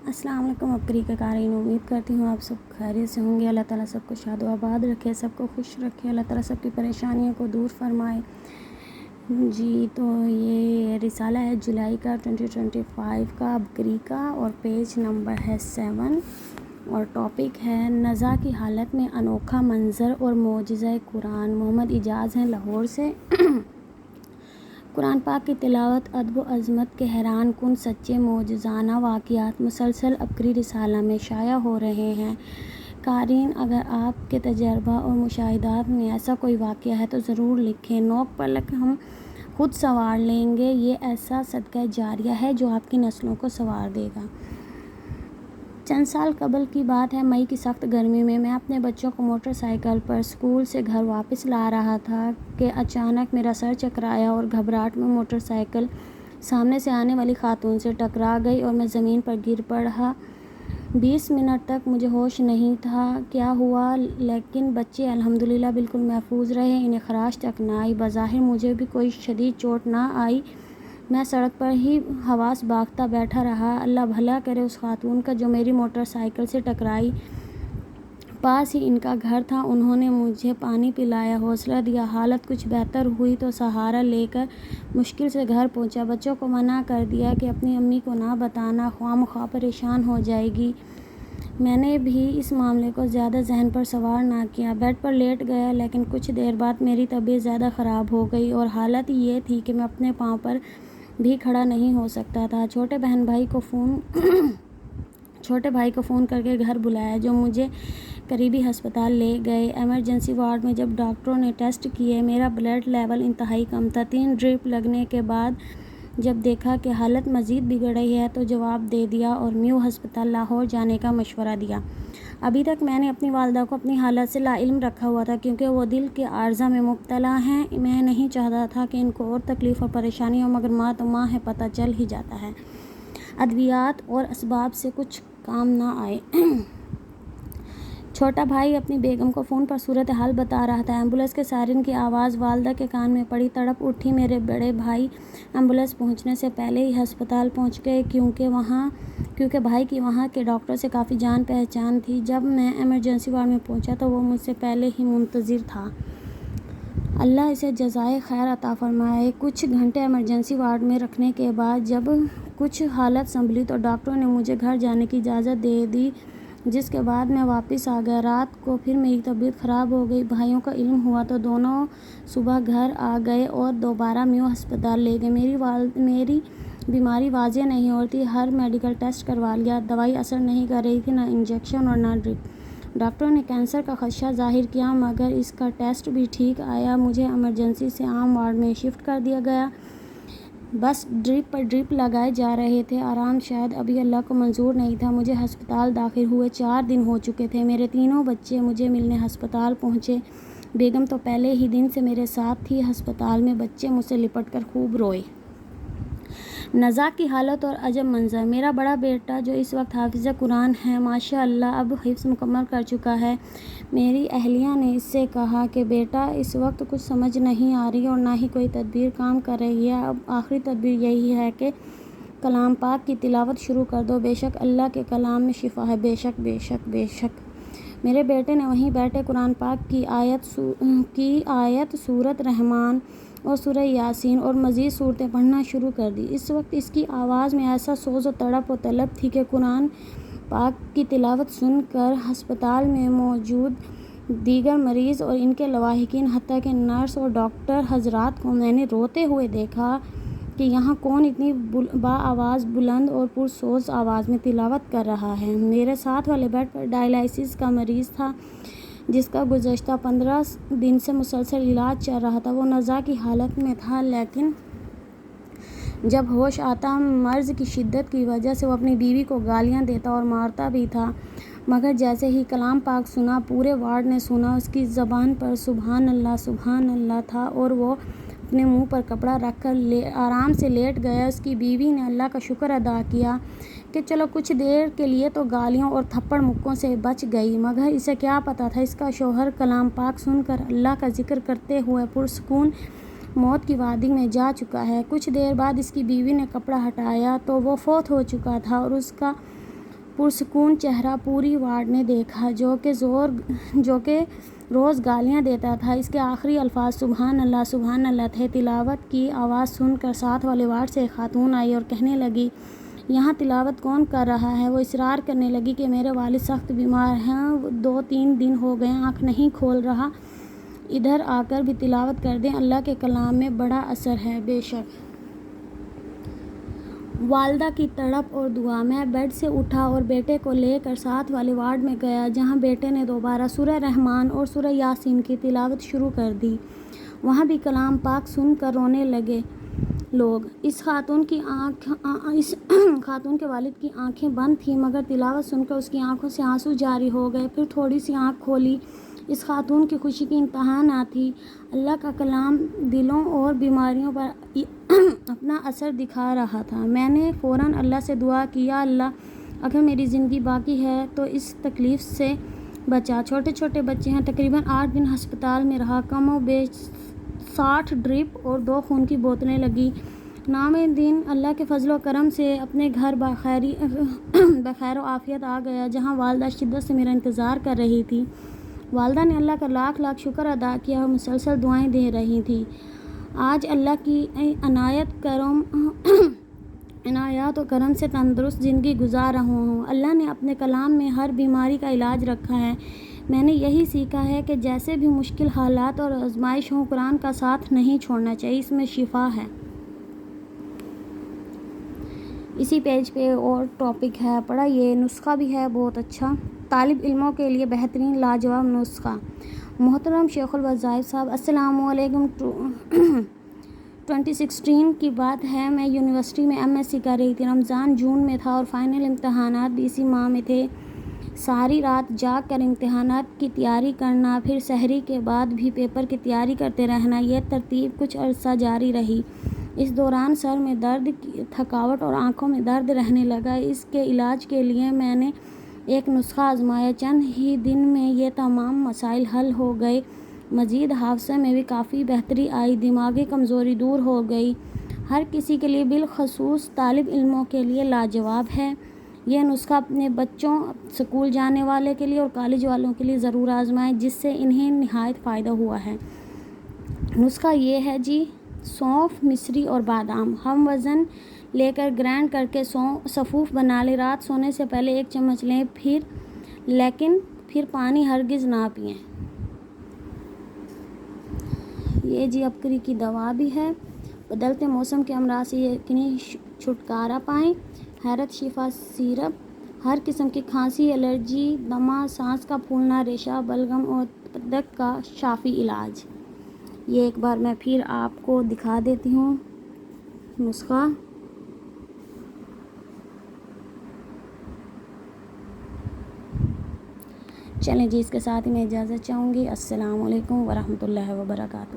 السلام علیکم اپری کے قارئین، امید کرتی ہوں آپ سب خیریت سے ہوں گے۔ اللہ تعالیٰ سب کو شاد و آباد رکھے، سب کو خوش رکھے، اللہ تعالیٰ سب کی پریشانیوں کو دور فرمائے۔ تو یہ رسالہ ہے جولائی کا 2025 کا اپری کا، اور پیج نمبر ہے 7، اور ٹاپک ہے نزا کی حالت میں انوکھا منظر اور معجزہ قرآن۔ محمد اعجاز ہیں لاہور سے۔ قرآن پاک کی تلاوت، ادب و عظمت کے حیران کن سچے معجزانہ واقعات مسلسل اپری رسالہ میں شائع ہو رہے ہیں۔ قارئین، اگر آپ کے تجربہ اور مشاہدات میں ایسا کوئی واقعہ ہے تو ضرور لکھیں۔ نوک پر لکھ ہم خود سنوار لیں گے۔ یہ ایسا صدقہ جاریہ ہے جو آپ کی نسلوں کو سنوار دے گا۔ چند سال قبل کی بات ہے، مئی کی سخت گرمی میں اپنے بچوں کو موٹر سائیکل پر اسکول سے گھر واپس لا رہا تھا کہ اچانک میرا سر چکرایا اور گھبراہٹ میں موٹر سائیکل سامنے سے آنے والی خاتون سے ٹکرا گئی اور میں زمین پر گر پڑا۔ 20 منٹ تک مجھے ہوش نہیں تھا کیا ہوا، لیکن بچے الحمدللہ بالکل محفوظ رہے، انہیں خراش تک نہ آئی۔ بظاہر مجھے بھی کوئی شدید چوٹ نہ آئی۔ میں سڑک پر ہی حواس باختہ بیٹھا رہا۔ اللہ بھلا کرے اس خاتون کا جو میری موٹر سائیکل سے ٹکرائی۔ پاس ہی ان کا گھر تھا۔ انہوں نے مجھے پانی پلایا، حوصلہ دیا۔ حالت کچھ بہتر ہوئی تو سہارا لے کر مشکل سے گھر پہنچا۔ بچوں کو منع کر دیا کہ اپنی امی کو نہ بتانا، خواہ مخواہ پریشان ہو جائے گی۔ میں نے بھی اس معاملے کو زیادہ ذہن پر سوار نہ کیا، بیڈ پر لیٹ گیا، لیکن کچھ دیر بعد میری طبیعت زیادہ خراب ہو گئی اور حالت یہ تھی کہ میں اپنے پاؤں پر بھی کھڑا نہیں ہو سکتا تھا۔ چھوٹے بھائی کو فون کر کے گھر بلایا، جو مجھے قریبی ہسپتال لے گئے۔ ایمرجنسی وارڈ میں جب ڈاکٹروں نے ٹیسٹ کیے، میرا بلڈ لیول انتہائی کم تھا۔ 3 ڈرپ لگنے کے بعد جب دیکھا کہ حالت مزید بگڑ رہی ہے تو جواب دے دیا اور میو ہسپتال لاہور جانے کا مشورہ دیا۔ ابھی تک میں نے اپنی والدہ کو اپنی حالت سے لاعلم رکھا ہوا تھا، کیونکہ وہ دل کے عارضہ میں مبتلا ہیں۔ میں نہیں چاہتا تھا کہ ان کو اور تکلیف اور پریشانی ہو، مگر ماں تو ماں ہے، پتہ چل ہی جاتا ہے۔ ادویات اور اسباب سے کچھ کام نہ آئے۔ چھوٹا بھائی اپنی بیگم کو فون پر صورتحال بتا رہا تھا۔ ایمبولینس کے سائرن کی آواز والدہ کے کان میں پڑی، تڑپ اٹھی۔ میرے بڑے بھائی ایمبولینس پہنچنے سے پہلے ہی ہسپتال پہنچ گئے، کیونکہ بھائی کی وہاں کے ڈاکٹر سے کافی جان پہچان تھی۔ جب میں ایمرجنسی وارڈ میں پہنچا تو وہ مجھ سے پہلے ہی منتظر تھا۔ اللہ اسے جزائے خیر عطا فرمائے۔ کچھ گھنٹے ایمرجنسی وارڈ میں رکھنے کے بعد جب کچھ حالت سنبھلی تو ڈاکٹروں نے مجھے گھر جانے کی اجازت دے دی، جس کے بعد میں واپس آ گیا۔ رات کو پھر میری طبیعت خراب ہو گئی۔ بھائیوں کو علم ہوا تو دونوں صبح گھر آ گئے اور دوبارہ میو ہسپتال لے گئے۔ میری بیماری واضح نہیں ہو رہی تھی، ہر میڈیکل ٹیسٹ کروا لیا، دوائی اثر نہیں کر رہی تھی، نہ انجیکشن اور نہ ڈرپ۔ ڈاکٹروں نے کینسر کا خدشہ ظاہر کیا، مگر اس کا ٹیسٹ بھی ٹھیک آیا۔ مجھے ایمرجنسی سے عام وارڈ میں شفٹ کر دیا گیا۔ بس ڈرپ پر ڈرپ لگائے جا رہے تھے۔ آرام شاید ابھی اللہ کو منظور نہیں تھا۔ مجھے ہسپتال داخل ہوئے 4 دن ہو چکے تھے۔ میرے تینوں بچے مجھے ملنے ہسپتال پہنچے۔ بیگم تو پہلے ہی دن سے میرے ساتھ تھی۔ ہسپتال میں بچے مجھ سے لپٹ کر خوب روئے۔ نزا کی حالت اور عجب منظر۔ میرا بڑا بیٹا جو اس وقت حافظ قرآن ہے، ماشاء اللہ اب حفظ مکمل کر چکا ہے۔ میری اہلیہ نے اس سے کہا کہ بیٹا اس وقت کچھ سمجھ نہیں آ رہی اور نہ ہی کوئی تدبیر کام کر رہی ہے، اب آخری تدبیر یہی ہے کہ کلام پاک کی تلاوت شروع کر دو، بے شک اللہ کے کلام میں شفا ہے، بے شک بے شک بے شک۔ میرے بیٹے نے وہیں بیٹھے قرآن پاک کی آیت سورۃ رحمان اور سورہ یاسین اور مزید صورتیں پڑھنا شروع کر دی۔ اس وقت اس کی آواز میں ایسا سوز و تڑپ و طلب تھی کہ قرآن پاک کی تلاوت سن کر ہسپتال میں موجود دیگر مریض اور ان کے لواحقین، حتیٰ کہ نرس اور ڈاکٹر حضرات کو میں نے روتے ہوئے دیکھا کہ یہاں کون اتنی بآواز بلند اور پرسوز آواز میں تلاوت کر رہا ہے۔ میرے ساتھ والے بیڈ پر ڈائلائسس کا مریض تھا، جس کا گزشتہ 15 دن سے مسلسل علاج چل رہا تھا۔ وہ نزا کی حالت میں تھا، لیکن جب ہوش آتا مرض کی شدت کی وجہ سے وہ اپنی بیوی کو گالیاں دیتا اور مارتا بھی تھا، مگر جیسے ہی کلام پاک سنا، پورے وارڈ نے سنا، اس کی زبان پر سبحان اللہ تھا اور وہ اپنے منہ پر کپڑا رکھ کر آرام سے لیٹ گیا۔ اس کی بیوی نے اللہ کا شکر ادا کیا کہ چلو کچھ دیر کے لیے تو گالیوں اور تھپڑ مکوں سے بچ گئی، مگر اسے کیا پتا تھا اس کا شوہر کلام پاک سن کر اللہ کا ذکر کرتے ہوئے پرسکون موت کی وادی میں جا چکا ہے۔ کچھ دیر بعد اس کی بیوی نے کپڑا ہٹایا تو وہ فوت ہو چکا تھا اور اس کا پرسکون چہرہ پوری وارڈ نے دیکھا، جو کہ روز گالیاں دیتا تھا۔ اس کے آخری الفاظ سبحان اللہ تھے۔ تلاوت کی آواز سن کر ساتھ والے وارڈ سے ایک خاتون آئی اور کہنے لگی، یہاں تلاوت کون کر رہا ہے؟ وہ اصرار کرنے لگی کہ میرے والد سخت بیمار ہیں، 2-3 دن ہو گئے آنکھ نہیں کھول رہا، ادھر آ کر بھی تلاوت کر دیں، اللہ کے کلام میں بڑا اثر ہے۔ بے شک والدہ کی تڑپ اور دعا۔ میں بیڈ سے اٹھا اور بیٹے کو لے کر ساتھ والے وارڈ میں گیا، جہاں بیٹے نے دوبارہ سورہ رحمان اور سورہ یاسین کی تلاوت شروع کر دی۔ وہاں بھی کلام پاک سن کر رونے لگے لوگ۔ اس خاتون کے والد کی آنکھیں بند تھیں، مگر تلاوت سن کر اس کی آنکھوں سے آنسو جاری ہو گئے۔ پھر تھوڑی سی آنکھ کھولی۔ اس خاتون کی خوشی کی انتہا نہ تھی۔ اللہ کا کلام دلوں اور بیماریوں پر اپنا اثر دکھا رہا تھا۔ میں نے فوراً اللہ سے دعا کی، یا اللہ، اگر میری زندگی باقی ہے تو اس تکلیف سے بچا۔ چھوٹے چھوٹے بچے ہیں۔ تقریباً 8 دن ہسپتال میں رہا۔ کم و بیش 60 ڈرپ اور 2 خون کی بوتلیں لگی۔ نام دن اللہ کے فضل و کرم سے اپنے گھر بخیر و عافیت آ گیا، جہاں والدہ شدت سے میرا انتظار کر رہی تھی۔ والدہ نے اللہ کا لاکھ لاکھ شکر ادا کیا اور مسلسل دعائیں دے رہی تھی۔ آج اللہ کی عنایات و کرم سے تندرست زندگی گزار رہا ہوں۔ اللہ نے اپنے کلام میں ہر بیماری کا علاج رکھا ہے۔ میں نے یہی سیکھا ہے کہ جیسے بھی مشکل حالات اور آزمائش ہوں، قرآن کا ساتھ نہیں چھوڑنا چاہیے، اس میں شفا ہے۔ اسی پیج پہ اور ٹاپک ہے پڑھا، یہ نسخہ بھی ہے بہت اچھا، طالب علموں کے لیے بہترین لاجواب نسخہ۔ محترم شیخ الوظائف صاحب، السلام علیکم۔ 2016 کی بات ہے، میں یونیورسٹی میں MSc کر رہی تھی۔ رمضان جون میں تھا اور فائنل امتحانات بھی اسی ماہ میں تھے۔ ساری رات جاگ کر امتحانات کی تیاری کرنا، پھر سحری کے بعد بھی پیپر کی تیاری کرتے رہنا، یہ ترتیب کچھ عرصہ جاری رہی۔ اس دوران سر میں درد، تھکاوٹ اور آنکھوں میں درد رہنے لگا۔ اس کے علاج کے لیے میں نے ایک نسخہ آزمایا۔ چند ہی دن میں یہ تمام مسائل حل ہو گئے۔ مزید حافظے میں بھی کافی بہتری آئی، دماغی کمزوری دور ہو گئی۔ ہر کسی کے لیے، بالخصوص طالب علموں کے لیے لاجواب ہے۔ یہ نسخہ اپنے بچوں، اسکول جانے والے کے لیے اور کالج والوں کے لیے ضرور آزمائیں، جس سے انہیں نہایت فائدہ ہوا ہے۔ نسخہ یہ ہے جی، سونف، مصری اور بادام ہم وزن لے کر گرائنڈ کر کے سفوف بنا لیں۔ رات سونے سے پہلے 1 چمچ لیں، لیکن پھر پانی ہرگز نہ پئیں۔ یہ جی اپکری کی دوا بھی ہے۔ بدلتے موسم کے امراض سے یقینی چھٹکارا پائیں۔ حیرت شفا سیرپ، ہر قسم کی کھانسی، الرجی، دمہ، سانس کا پھولنا، ریشہ، بلغم اور دق کا شافی علاج۔ یہ ایک بار میں پھر آپ کو دکھا دیتی ہوں نسخہ۔ چلیں جی، اس کے ساتھ ہی میں اجازت چاہوں گی۔ السلام علیکم ورحمۃ اللہ وبرکاتہ۔